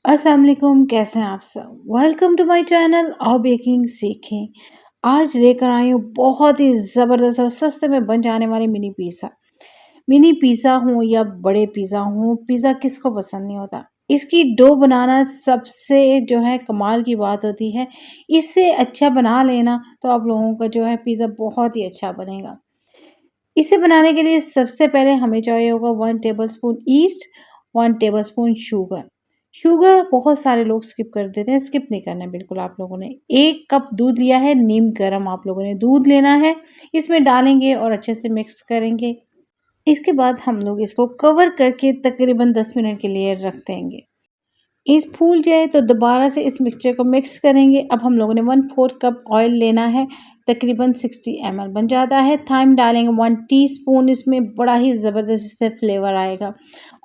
अस्सलाम वालेकुम, कैसे हैं आप सब। वेलकम टू माय चैनल और बेकिंग सीखें। आज लेकर आई हूँ बहुत ही ज़बरदस्त और सस्ते में बन जाने वाले मिनी पिज़्ज़ा। मिनी पिज़्ज़ा हो या बड़े पिज़्ज़ा हो, पिज़्ज़ा किसको पसंद नहीं होता। इसकी डो बनाना सबसे जो है कमाल की बात होती है। इससे अच्छा बना लेना तो आप लोगों का जो है पिज़्ज़ा बहुत ही अच्छा बनेगा। इसे बनाने के लिए सबसे पहले हमें चाहिए होगा 1 tablespoon east, 1 tablespoon sugar. Sugar बहुत सारे लोग स्किप कर देते हैं, स्किप नहीं करना है बिल्कुल आप लोगों ने। 1 कप दूध लिया है, नीम गर्म आप लोगों ने दूध लेना है, इसमें डालेंगे और अच्छे से मिक्स करेंगे। इसके बाद हम लोग इसको कवर करके तकरीबन 10 मिनट के लिए रख देंगे। इस फूल जाए तो दोबारा से इस मिक्सचर को मिक्स करेंगे। अब हम लोगों ने 1/4 कप ऑयल लेना है, तकरीबन 60 ml बन जाता है। थाइम डालेंगे 1 टीस्पून, इसमें बड़ा ही ज़बरदस्त इससे फ्लेवर आएगा।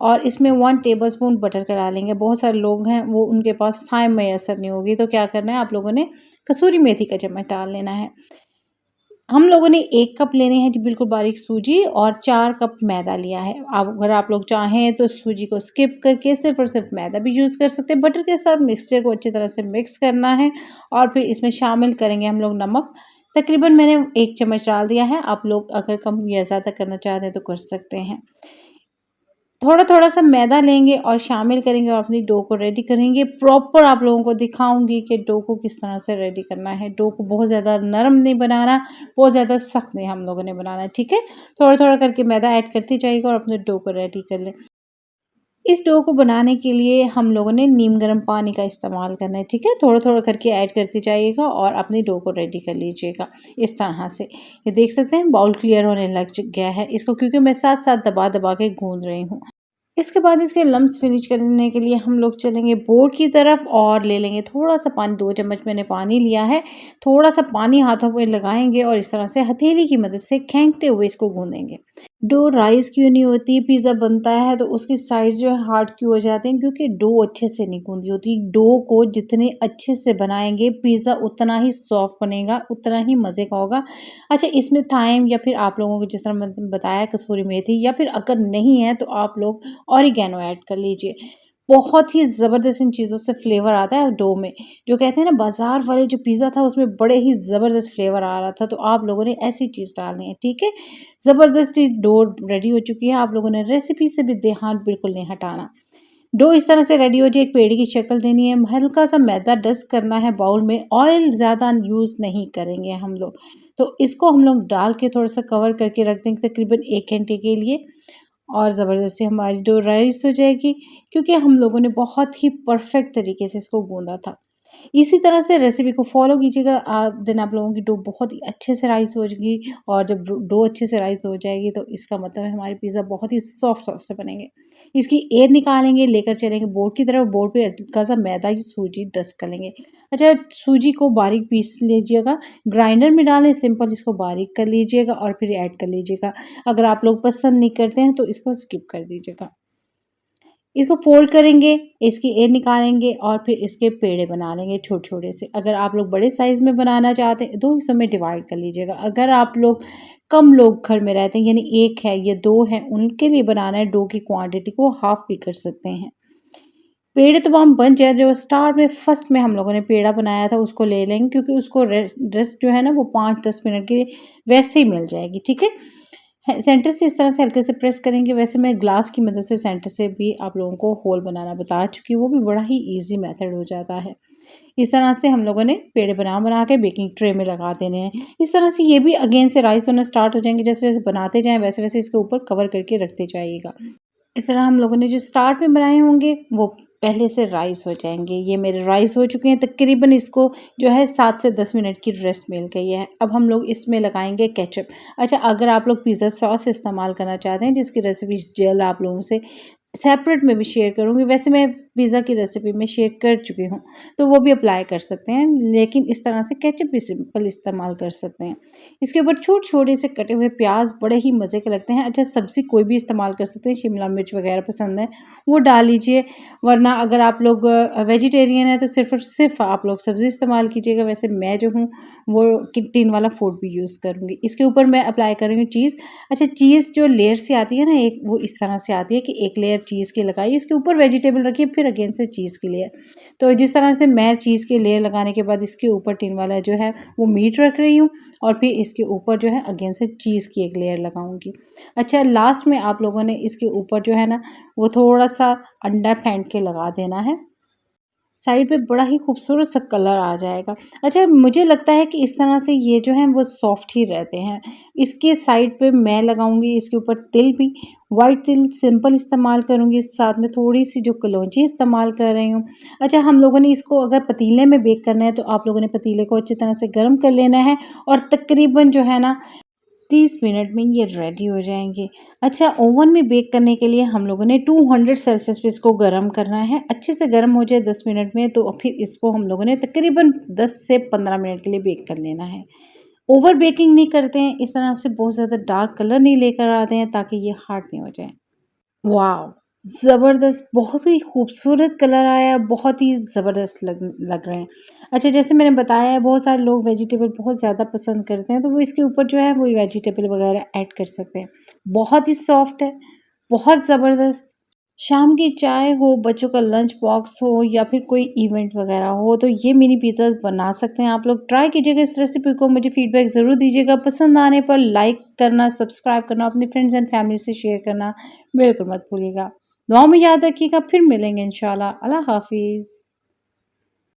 और इसमें 1 टेबलस्पून बटर का डालेंगे। बहुत सारे लोग हैं वो उनके पास थाइम मैसर नहीं होगी, तो क्या करना है आप लोगों ने कसूरी मेथी का चम्मच डाल लेना है। हम लोगों ने 1 कप लेने हैं जी बिल्कुल बारीक सूजी और 4 कप मैदा लिया है। अब अगर आप लोग चाहें तो सूजी को स्किप करके सिर्फ़ और सिर्फ़ मैदा भी यूज़ कर सकते हैं। बटर के साथ मिक्सचर को अच्छी तरह से मिक्स करना है और फिर इसमें शामिल करेंगे हम लोग नमक। तकरीबन मैंने 1 चम्मच डाल दिया है, आप लोग अगर कम या ज़्यादा करना चाहते हैं तो कर सकते हैं। थोड़ा-थोड़ा सा मैदा लेंगे और शामिल करेंगे और अपनी डो को रेडी करेंगे। प्रॉपर आप लोगों को दिखाऊँगी कि डो को किस तरह से रेडी करना है। डो को बहुत ज़्यादा नरम नहीं बनाना, बहुत ज़्यादा सख्त नहीं हम लोगों ने बनाना है, ठीक है? थोड़ा-थोड़ा करके मैदा ऐड करते जाइएगा और अपने डो को रेडी कर लें। इस डो को बनाने के लिए हम लोगों ने नीम गर्म पानी का इस्तेमाल करना है, ठीक है? थोड़ा-थोड़ा करके ऐड करते जाइएगा और अपनी डो को रेडी कर लीजिएगा, इस तरह से। ये देख सकते हैं बाउल क्लियर होने लग गया है इसको, क्योंकि मैं साथ-साथ दबा-दबा के गूँध रही हूँ। इसके बाद इसके लम्स फिनिश करने के लिए हम लोग चलेंगे बोर्ड की तरफ और ले लेंगे थोड़ा-सा पानी, 2 चम्मच मैंने पानी लिया है। थोड़ा-सा पानी हाथों पे लगाएँगे और इस तरह से हथेली की मदद से खींचते हुए इसको गूँथेंगे। डो राइस क्यों नहीं होती, पिज़्ज़ा बनता है तो उसकी साइड्स जो है हार्ड क्यों हो जाते हैं, क्योंकि डो अच्छे से नहीं गूँधी होती। डो को जितने अच्छे से बनाएँगे पिज़्ज़ा उतना ही सॉफ्ट बनेगा, उतना ही मज़े का होगा। अच्छा, इसमें थाइम या फिर आप लोगों को जिस तरह मैंने बताया कसूरी मेथी, या फिर अगर नहीं है तो आप लोग ऑरिगैनो ऐड कर लीजिए। बहुत ही ज़बरदस्त इन चीज़ों से फ्लेवर आता है डो में। जो कहते हैं ना बाज़ार वाले जो पिज़्ज़ा था उसमें बड़े ही ज़बरदस्त फ्लेवर आ रहा था, तो आप लोगों ने ऐसी चीज़ डालनी है, ठीक है? ज़बरदस्ती डो रेडी हो चुकी है, आप लोगों ने रेसिपी से भी हाथ बिल्कुल नहीं हटाना। डो इस तरह से रेडी हो जाए, एक पेड़ी की शक्ल देनी है, हल्का-सा मैदा डस्ट करना है बाउल में, ऑयल ज़्यादा यूज़ नहीं करेंगे हम लोग। तो इसको हम लोग डाल के थोड़ा-सा कवर करके रख देंगे तकरीबन 1 घंटे के लिए और ज़बरदस्ती हमारी डो राइस हो जाएगी, क्योंकि हम लोगों ने बहुत ही परफेक्ट तरीके से इसको गूँधा था। इसी तरह से रेसिपी को फ़ॉलो कीजिएगा, देन आप लोगों की डो बहुत ही अच्छे से राइस हो जाएगी। और जब डो अच्छे से राइस हो जाएगी तो इसका मतलब है हमारे पिज़्ज़ा बहुत ही सॉफ्ट से बनेंगे। इसकी एयर निकालेंगे, लेकर चलेंगे बोर्ड की तरफ, बोर्ड पे हल्का-सा मैदा या सूजी डस्ट कर लेंगे। अच्छा, सूजी को बारीक पीस लीजिएगा, ग्राइंडर में डालें, सिंपल इसको बारीक कर लीजिएगा और फिर ऐड कर लीजिएगा। अगर आप लोग पसंद नहीं करते हैं तो इसको स्किप कर दीजिएगा। इसको फ़ोल्ड करेंगे, इसकी एयर निकालेंगे और फिर इसके पेड़े बना लेंगे छोटे-छोटे से। अगर आप लोग बड़े साइज़ में बनाना चाहते हैं, 2 हिस्सों में डिवाइड कर लीजिएगा। अगर आप लोग कम लोग घर में रहते हैं, यानी 1 है या 2 हैं, उनके लिए बनाना है, डो की क्वांटिटी को हाफ़ भी कर सकते हैं। पेड़े तो हम बन जाए, जो स्टार्ट में फर्स्ट में हम लोगों ने पेड़ा बनाया था उसको ले लेंगे, क्योंकि उसको रेस्ट जो है ना वो 5-10 मिनट के वैसे ही मिल जाएगी, ठीक है? सेंटर से इस तरह से हल्के से प्रेस करेंगे। वैसे मैं ग्लास की मदद से सेंटर से भी आप लोगों को होल बनाना बता चुकी हूँ, वो भी बड़ा ही ईज़ी मेथड हो जाता है। इस तरह से हम लोगों ने पेड़े बना-बना के बेकिंग ट्रे में लगा देने हैं। इस तरह से ये भी अगेन से राइस होना स्टार्ट हो जाएँगे, जैसे-जैसे बनाते जाएँ वैसे-वैसे इसके ऊपर कवर करके रखते जाइएगा। इस तरह हम लोगों ने जो स्टार्ट में बनाए होंगे वो पहले से राइस हो जाएँगे। ये मेरे राइस हो चुके हैं, तकरीबन इसको जो है 7 से 10 मिनट की रेस्ट मिल गई है। अब हम लोग इसमें लगाएँगे केचअप। अच्छा, अगर आप लोग पिज़्ज़ा सॉस इस्तेमाल करना चाहते हैं, जिसकी रेसिपी जल्द आप लोगों से सेपरेट में भी शेयर करूँगी। वैसे मैं पिज़्ज़ा की रेसिपी में शेयर कर चुकी हूँ, तो वो भी अप्लाई कर सकते हैं, लेकिन इस तरह से केचअप भी सिंपल इस्तेमाल कर सकते हैं। इसके ऊपर छोटे-छोटे से कटे हुए प्याज़ बड़े ही मज़े के लगते हैं। अच्छा, सब्ज़ी कोई भी इस्तेमाल कर सकते हैं, शिमला मिर्च वग़ैरह पसंद है, वो डाल लीजिए, वरना अगर आप लोग वेजिटेरियन हैं तो सिर्फ़ और सिर्फ़ आप लोग सब्ज़ी इस्तेमाल कीजिएगा। वैसे मैं जो हूँ वो टिन वाला फूड भी यूज़ करूँगी। इसके ऊपर मैं अप्लाई करूँगी चीज़। अच्छा, चीज़ जो लेयर से आती है ना एक, वो इस तरह से आती है कि एक लेयर चीज़ की लगाइए, इसके ऊपर वेजिटेबल रखिए, फिर अगेन से चीज़ की लेयर। तो जिस तरह से मैं चीज़ की लेयर लगाने के बाद इसके ऊपर टिन वाला जो है वो मीट रख रही हूँ और फिर इसके ऊपर जो है अगेन से चीज़ की एक लेयर लगाऊंगी। अच्छा, लास्ट में आप लोगों ने इसके ऊपर जो है ना वो थोड़ा सा अंडा फेंट के लगा देना है। साइड पे बड़ा ही खूबसूरत सा कलर आ जाएगा। अच्छा, मुझे लगता है कि इस तरह से ये जो हैं वो सॉफ्ट ही रहते हैं। इसके साइड पे मैं लगाऊँगी इसके ऊपर तिल भी, व्हाइट तिल सिंपल इस्तेमाल करूँगी, साथ में थोड़ी-सी जो कलौंजी इस्तेमाल कर रही हूँ। अच्छा, हम लोगों ने इसको अगर पतीले में बेक करना है तो आप लोगों ने पतीले को अच्छी तरह से गर्म कर लेना है और तकरीबन जो है ना 30 मिनट में ये रेडी हो जाएँगे। अच्छा, ओवन में बेक करने के लिए हम लोगों ने 200 सेल्सियस पे इसको गरम करना है। अच्छे से गरम हो जाए 10 मिनट में तो फिर इसको हम लोगों ने तकरीबन 10 से 15 मिनट के लिए बेक कर लेना है। ओवर बेकिंग नहीं करते हैं, इस तरह से बहुत ज़्यादा डार्क कलर नहीं लेकर आते हैं ताकि ये हार्ड नहीं हो जाए। वॉव! ज़बरदस्त, बहुत ही खूबसूरत कलर आया, बहुत ही ज़बरदस्त लग रहे हैं। अच्छा, जैसे मैंने बताया है बहुत सारे लोग वेजिटेबल बहुत ज़्यादा पसंद करते हैं, तो वो इसके ऊपर जो है वो वेजिटेबल वगैरह ऐड कर सकते हैं। बहुत ही सॉफ्ट है, बहुत ज़बरदस्त। शाम की चाय हो, बच्चों का लंच बॉक्स हो या फिर कोई इवेंट वगैरह हो तो ये मिनी पिज़्ज़ा बना सकते हैं आप लोग। ट्राई कीजिएगा इस रेसिपी को, मुझे फीडबैक ज़रूर दीजिएगा। पसंद आने पर लाइक करना, सब्सक्राइब करना, अपने फ्रेंड्स एंड फैमिली से शेयर करना बिल्कुल मत भूलिएगा। दुआ में याद रखिएगा, फिर मिलेंगे इंशाल्लाह। अल्लाह हाफ़िज़।